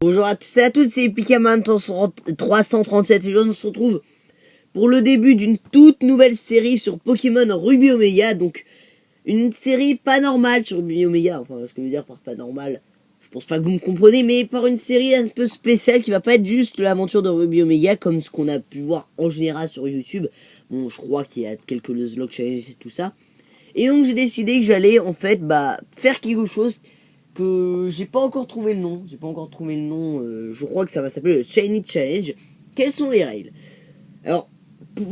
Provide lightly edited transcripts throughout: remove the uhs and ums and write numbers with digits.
Bonjour à tous et à toutes, c'est Pikaman 337 et on se retrouve pour le début d'une toute nouvelle série sur Pokémon Ruby Omega. Donc une série pas normale sur Ruby Omega, enfin ce que je veux dire par pas normal, je pense pas que vous me comprenez, mais par une série un peu spéciale qui va pas être juste l'aventure de Ruby Omega comme ce qu'on a pu voir en général sur YouTube. Bon, je crois qu'il y a quelques Nuzlocke Challenge et tout ça. Et donc j'ai décidé que j'allais en fait faire quelque chose que j'ai pas encore trouvé le nom. Je crois que ça va s'appeler le Shiny Challenge. Quelles sont les règles? Alors,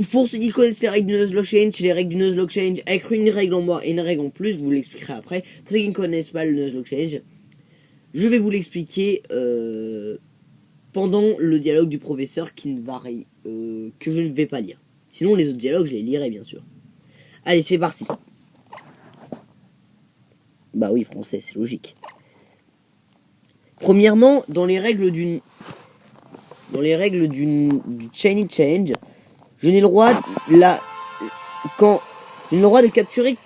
pour ceux qui connaissent les règles du Nuzlocke Challenge, c'est les règles du Nuzlocke Challenge avec une règle en moins et une règle en plus. Je vous l'expliquerai après. Pour ceux qui ne connaissent pas le Nuzlocke Challenge, je vais vous l'expliquer pendant le dialogue du professeur qui ne varie, que je ne vais pas lire. Sinon, les autres dialogues, je les lirai bien sûr. Allez, c'est parti. Bah oui, français, c'est logique. Premièrement, dans les règles du Shiny Challenge, je n'ai le droit de capturer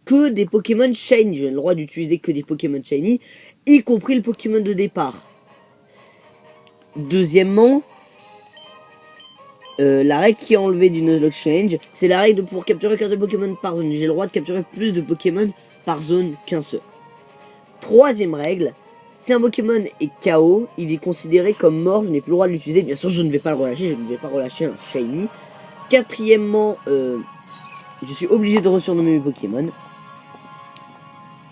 que des Pokémon Shiny. Je n'ai le droit d'utiliser que des Pokémon Shiny, y compris le Pokémon de départ. Deuxièmement, la règle qui est enlevée du Nuzlocke Challenge, c'est la règle de pouvoir capturer qu'un seul Pokémon par zone. J'ai le droit de capturer plus de Pokémon par zone qu'un seul. Troisième règle, si un Pokémon est KO, il est considéré comme mort, je n'ai plus le droit de l'utiliser. Bien sûr, je ne vais pas le relâcher, je ne vais pas relâcher un Shiny. Quatrièmement, je suis obligé de resurnommer mes Pokémon.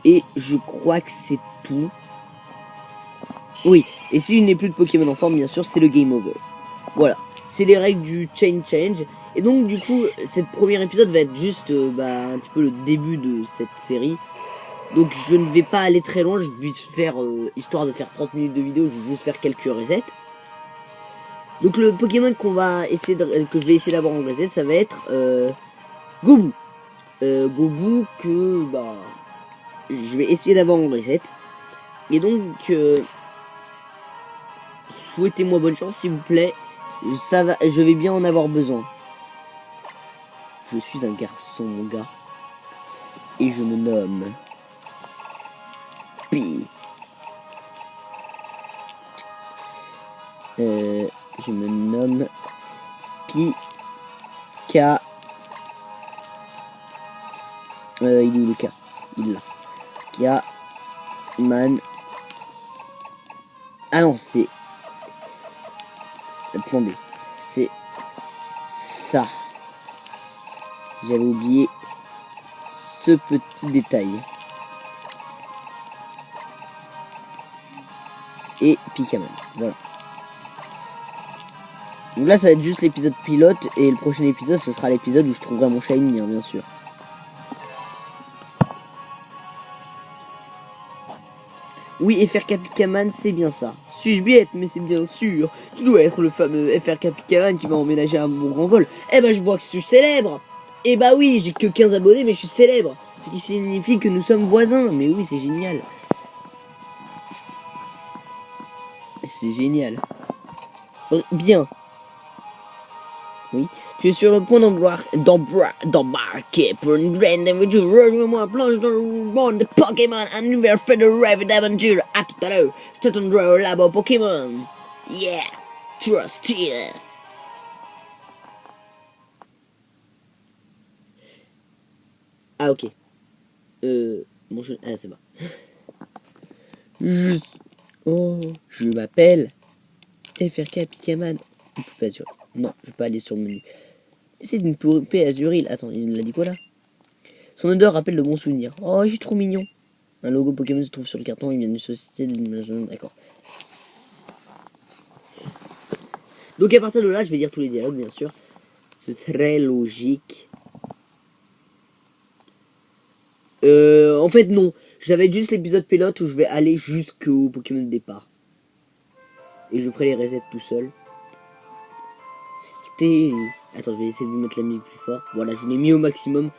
Et je crois que c'est tout. Oui, et s'il n'y a plus de Pokémon en forme, bien sûr, c'est le Game Over. Voilà, c'est les règles du Chain Challenge. Et donc, du coup, ce premier épisode va être juste un petit peu le début de cette série. Donc je ne vais pas aller très loin, je vais faire, histoire de faire 30 minutes de vidéo, je vais juste faire quelques resets. Donc le Pokémon que je vais essayer d'avoir en reset, ça va être Gobu. Gobu que je vais essayer d'avoir en reset. Et donc souhaitez-moi bonne chance s'il vous plaît, je vais bien en avoir besoin. Je suis un garçon mon gars. Et je me nomme je me nomme Pika. Il est où le cas? Il est là. Man. Ah non, c'est. Attendez. C'est ça. J'avais oublié ce petit détail. Et Pikaman, voilà. Donc là ça va être juste l'épisode pilote. Et le prochain épisode ce sera l'épisode où je trouverai mon Shiny hein, bien sûr. Oui, FRK Pikaman c'est bien ça. Suis-je bête? Mais c'est bien sûr. Tu dois être le fameux FRK Pikaman qui va emménager à mon grand vol. Eh ben je vois que je suis célèbre. Eh bah oui, j'ai que 15 abonnés mais je suis célèbre. Ce qui signifie que nous sommes voisins. Mais oui c'est génial. C'est génial. Bien. Oui. Tu es sur le point d'embarquer pour une grande aventure. Rejoins-moi, plonge dans le monde de Pokémon, un univers fait de rêves et d'aventures. À tout à l'heure. Je t'attendrai au labo Pokémon. Yeah. Trust here. Ah ok. Bon je... Ah c'est bon. Je m'appelle FRK Pikaman. Pas sûr. Non, je vais pas aller sur le menu. C'est une poupée azurille. Attends, il a dit quoi là? Son odeur rappelle de bons souvenirs. Oh, j'ai trop mignon. Un logo Pokémon se trouve sur le carton. Il vient d'une société de... D'accord. Donc à partir de là, je vais dire tous les dialogues, bien sûr. C'est très logique. En fait, non. J'avais juste l'épisode pilote où je vais aller jusqu'au Pokémon de départ. Et je ferai les resets tout seul. Attends, je vais essayer de vous mettre la musique plus fort. Voilà, je l'ai mis au maximum.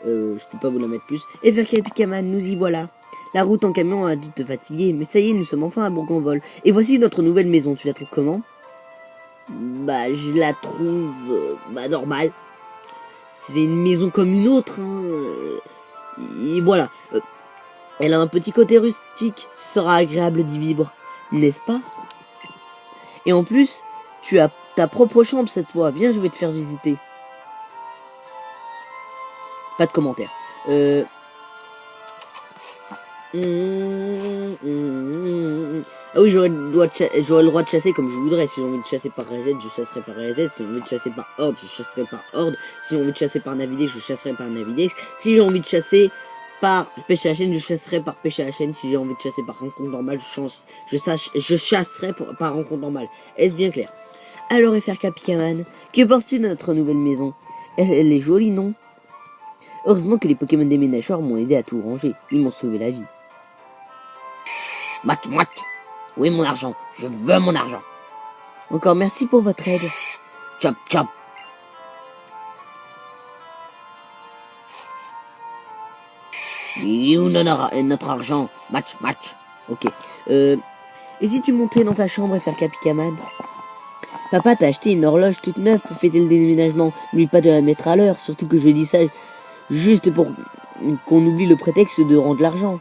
Je peux pas vous la mettre plus. FRK Pikaman, nous y voilà. La route en camion a dû te fatiguer, mais ça y est, nous sommes enfin à Bourg-en-Vol. Et voici notre nouvelle maison, tu la trouves comment? Bah, je la trouve, normale. C'est une maison comme une autre, hein. Et voilà. Elle a un petit côté rustique, ce sera agréable d'y vivre, n'est-ce pas? Et en plus, tu as ta propre chambre cette fois, viens, je vais te faire visiter. Pas de commentaires. Ah oui, j'aurais le droit de chasser comme je voudrais. Si j'ai envie de chasser par Reset, je chasserai par Reset. Si j'ai envie de chasser par Horde, je chasserai par Horde. Si j'ai envie de chasser par Navidex, je chasserai par Navidex. Si j'ai envie de chasser par pêche à la chaîne, je chasserai par pêche à la chaîne. Si j'ai envie de chasser par rencontre normale, je chasserai par rencontre normale. Est-ce bien clair? Alors, FRK Pikaman, que penses-tu de notre nouvelle maison? Elle est jolie, non? Heureusement que les Pokémon déménageurs m'ont aidé à tout ranger. Ils m'ont sauvé la vie. Mat. Où est mon argent? Je veux mon argent. Encore merci pour votre aide. Chop. Il est où notre argent? Match. Ok. Et si tu montais dans ta chambre et faire Capikaman? Papa t'a acheté une horloge toute neuve pour fêter le déménagement. N'oublie pas de la mettre à l'heure. Surtout que je dis ça juste pour qu'on oublie le prétexte de rendre l'argent.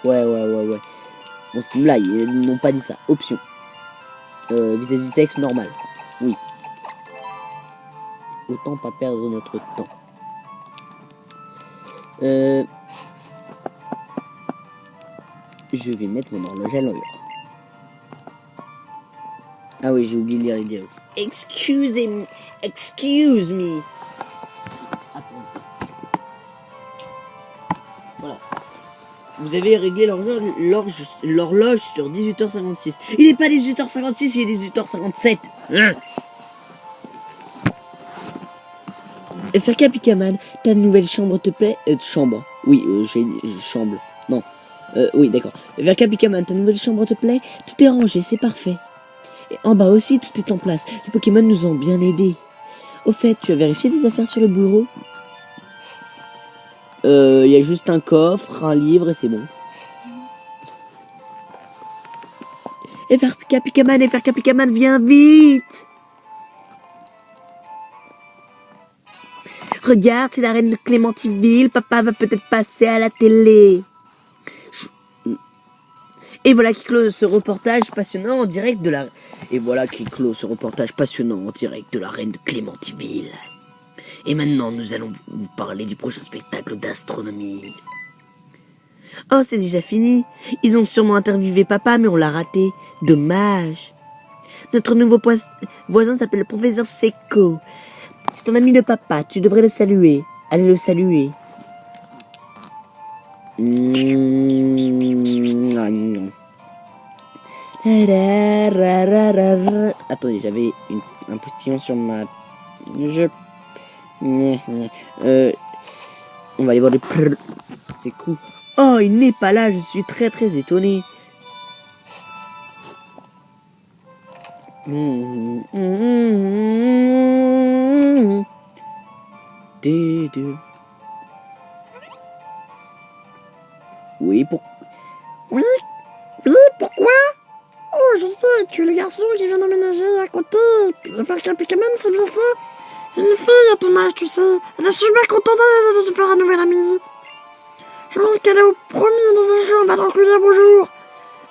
Ouais. Bon, c'est une blague, ils n'ont pas dit ça. Option. Vitesse du texte normale. Oui. Autant pas perdre notre temps. Je vais mettre mon horloge à l'heure. Ah oui, j'ai oublié de lire les dialogues. Excuse me. Voilà. Vous avez réglé l'horloge sur 18h56. Il n'est pas 18h56, il est 18h57. FRK Pikaman, ta nouvelle chambre te plaît? Chambre. Oui, j'ai chambre. Non. Oui, d'accord. FRK Pikaman, ta nouvelle chambre te plaît? Tout est rangé, c'est parfait. Et en bas aussi, tout est en place. Les Pokémon nous ont bien aidés. Au fait, tu as vérifié des affaires sur le bureau? Il y a juste un coffre, un livre et c'est bon. FRK Pikaman, viens vite! Regarde, c'est la reine de Clémentiville. Papa va peut-être passer à la télé. Et voilà qui close ce reportage passionnant en direct de la... reine de Clémentiville. Et maintenant, nous allons vous parler du prochain spectacle d'astronomie. Oh, c'est déjà fini. Ils ont sûrement interviewé papa, mais on l'a raté. Dommage. Notre nouveau voisin s'appelle le professeur Seco. C'est un ami de papa, tu devrais le saluer. Allez le saluer. Attendez, j'avais un postillon sur ma... On va aller voir le... C'est cool. Oh, il n'est pas là, je suis très étonné. Oui, pourquoi? Oh, je sais, tu es le garçon qui vient d'emménager à côté. Faire Capikaman, c'est bien ça? Une fille à ton âge, tu sais. Elle est super contente de se faire un nouvel ami. Je pense qu'elle est au premier dans sa chambre, alors que lui dire bonjour.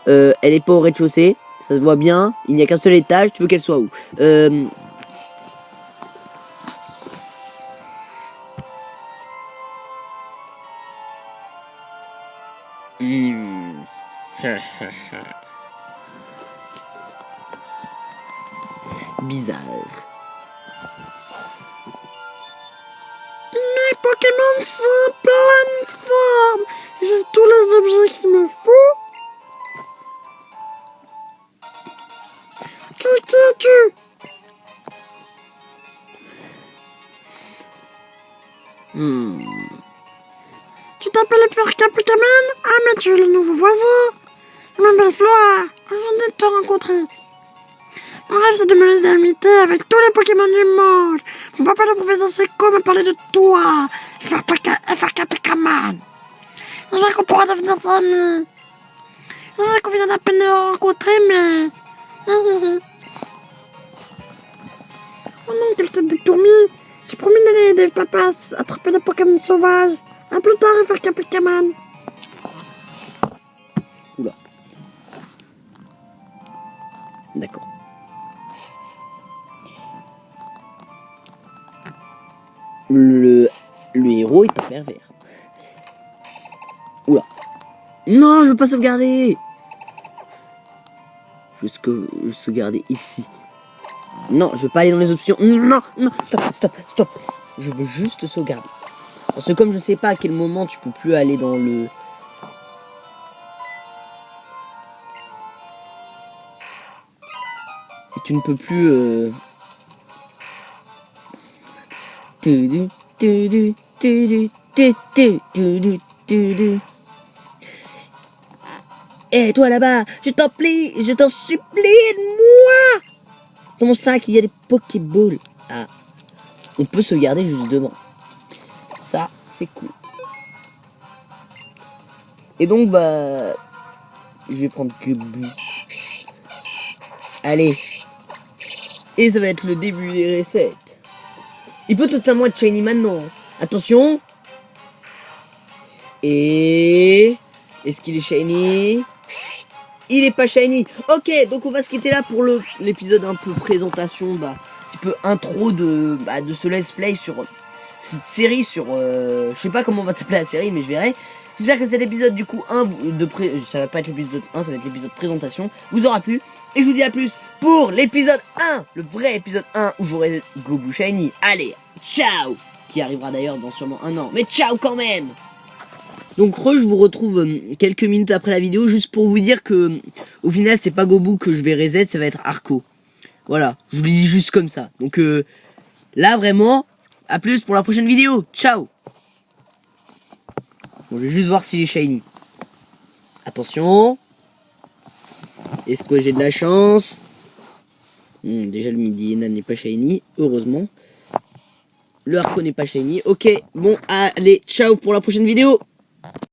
Elle est pas au rez-de-chaussée, ça se voit bien. Il n'y a qu'un seul étage, tu veux qu'elle soit où? Bizarre. Mes Pokémon sont plein de formes. J'ai tous les objets qu'il me faut. Qui es-tu? Tu t'appelles FRK Pikaman? Ah, mais tu es le nouveau voisin. Je m'appelle Flora. Envie de te rencontrer. Mon rêve, c'est de me lier d'amitié avec tous les Pokémon du monde. Mon papa, le professeur Seco, m'a parlé de toi. FRK Pikaman. Je sais qu'on pourra devenir amis. Je sais qu'on vient d'à peine de rencontrer, mais... Oh non, quelle tête de tourmis. J'ai promis d'aller aider papa à attraper des Pokémon sauvages. Un plus tard, et faire qu'un Pokémon. Oula. D'accord. Le héros est un pervers. Oula. Non, je veux pas sauvegarder. Je veux sauvegarder ici. Non, je veux pas aller dans les options. Non, non, stop. Je veux juste sauvegarder. Parce que comme je sais pas à quel moment tu peux plus aller dans le... Et tu ne peux plus... Eh, toi là-bas, je t'en prie, je t'en supplie, aide-moi! Dans mon sac, il y a des Pokéballs. Ah, on peut se garder juste devant. Ça, c'est cool. Et donc, bah... Je vais prendre Gubu. Allez. Et ça va être le début des recettes. Il peut totalement être shiny maintenant. Attention. Et... Est-ce qu'il est shiny? Il est pas shiny. Ok, donc on va se quitter là pour l'épisode un peu présentation, un petit peu intro de ce let's play sur cette série sur... je sais pas comment va s'appeler la série, mais je verrai. J'espère que cet épisode du coup 1 ça va pas être l'épisode 1, ça va être l'épisode présentation, vous aura plu. Et je vous dis à plus pour l'épisode 1, le vrai épisode 1 où j'aurai Gobu Shiny. Allez, ciao. Qui arrivera d'ailleurs dans sûrement un an, mais ciao quand même. Donc je vous retrouve quelques minutes après la vidéo, juste pour vous dire que au final c'est pas Gobu que je vais reset, ça va être Arco. Voilà, je vous le dis juste comme ça. Donc là vraiment, à plus pour la prochaine vidéo, ciao. Bon, je vais juste voir s'il est shiny. Attention. Est-ce que j'ai de la chance? Déjà le Midiena n'est pas shiny, heureusement. Le Arco n'est pas shiny. Ok, bon, allez, ciao pour la prochaine vidéo.